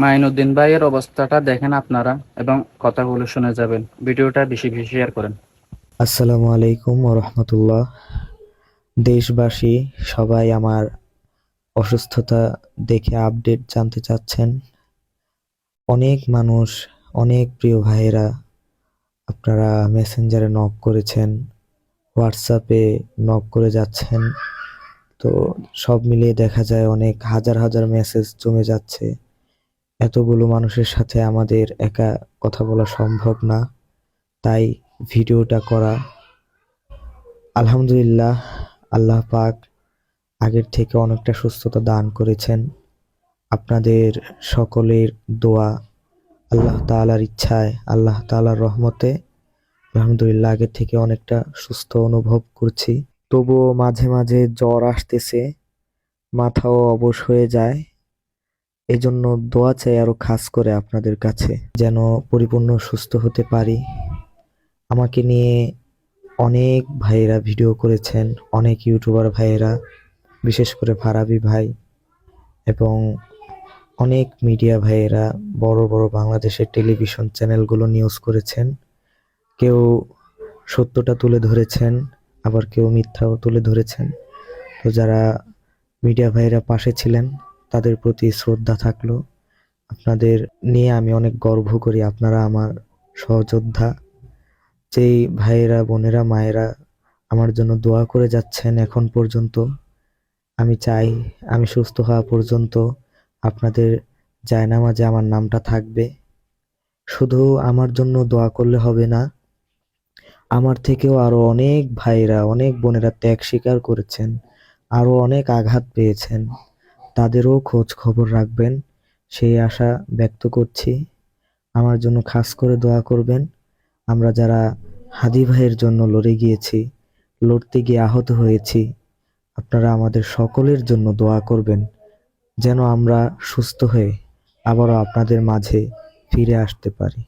মাইনুদ্দিন ভাইয়ের অবস্থাটা দেখেন আপনারা এবং কথাগুলো শুনে যাবেন। ভিডিওটা বেশি বেশি শেয়ার করেন। আসসালামু আলাইকুম ওরহমতুল্লাহ। দেশবাসী সবাই আমার অসুস্থতা দেখে আপডেট জানতে চাচ্ছেন। অনেক মানুষ, অনেক প্রিয় ভাইয়েরা আপনারা মেসেঞ্জারে নক করেছেন, হোয়াটসঅ্যাপে নক করে যাচ্ছেন। তো সব মিলিয়ে দেখা যায় অনেক হাজার হাজার মেসেজ জমে যাচ্ছে। এতগুলো মানুষের সাথে আমাদের একা কথা বলা সম্ভব না, তাই ভিডিওটা করা। আলহামদুলিল্লাহ, আল্লাহ পাক আগের থেকে অনেকটা সুস্থতা দান করেছেন। আপনাদের সকলের দোয়া, আল্লাহ তাআলার ইচ্ছায়, আল্লাহ তাআলার রহমতে আলহামদুলিল্লাহ আগের থেকে অনেকটা সুস্থ অনুভব করছি। তবুও মাঝে মাঝে জ্বর আসতেছে, মাথাও অবশ হয়ে যায়। এজন্য দোয়া চাই আরো খাস করে আপনাদের কাছে, যেন পরিপূর্ণ সুস্থ হতে পারি। আমাকে নিয়ে অনেক ভাইয়েরা ভিডিও করেছেন, অনেক ইউটিউবার ভাইয়েরা, বিশেষ করে ফারাবি ভাই এবং অনেক মিডিয়া ভাইয়েরা বড় বড় বাংলাদেশের টেলিভিশন চ্যানেলগুলো নিউজ করেছেন। কেউ সত্যটা তুলে ধরেছেন, আবার কেউ মিথ্যাও তুলে ধরেছেন। তো যারা মিডিয়া ভাইয়েরা পাশে ছিলেন তাদের প্রতি শ্রদ্ধা থাকলো। আপনাদের নিয়ে আমি অনেক গর্ব করি, আপনারা আমার সহযোদ্ধা। যেই ভাইয়েরা, বোনেরা, মায়েরা আমার জন্য দোয়া করে যাচ্ছেন এখন পর্যন্ত, আমি চাই আমি সুস্থ হওয়া পর্যন্ত আপনাদের জায়নামাজে আমার নামটা থাকবে। শুধু আমার জন্য দোয়া করলে হবে না, আমার থেকেও আরো অনেক ভাইরা, অনেক বোনেরা ত্যাগ স্বীকার করেছেন, আরো অনেক আঘাত পেয়েছেন, তাদেরও খোঁজ খবর রাখবেন, সেই আশা ব্যক্ত করছি। আমার জন্য খাস করে দোয়া করবেন। আমরা যারা হাদি ভাইয়ের জন্য লড়ে গিয়েছি, লড়তে গিয়ে আহত হয়েছি, আপনারা আমাদের সকলের জন্য দোয়া করবেন, যেন আমরা সুস্থ হয়ে আবারও আপনাদের মাঝে ফিরে আসতে পারি।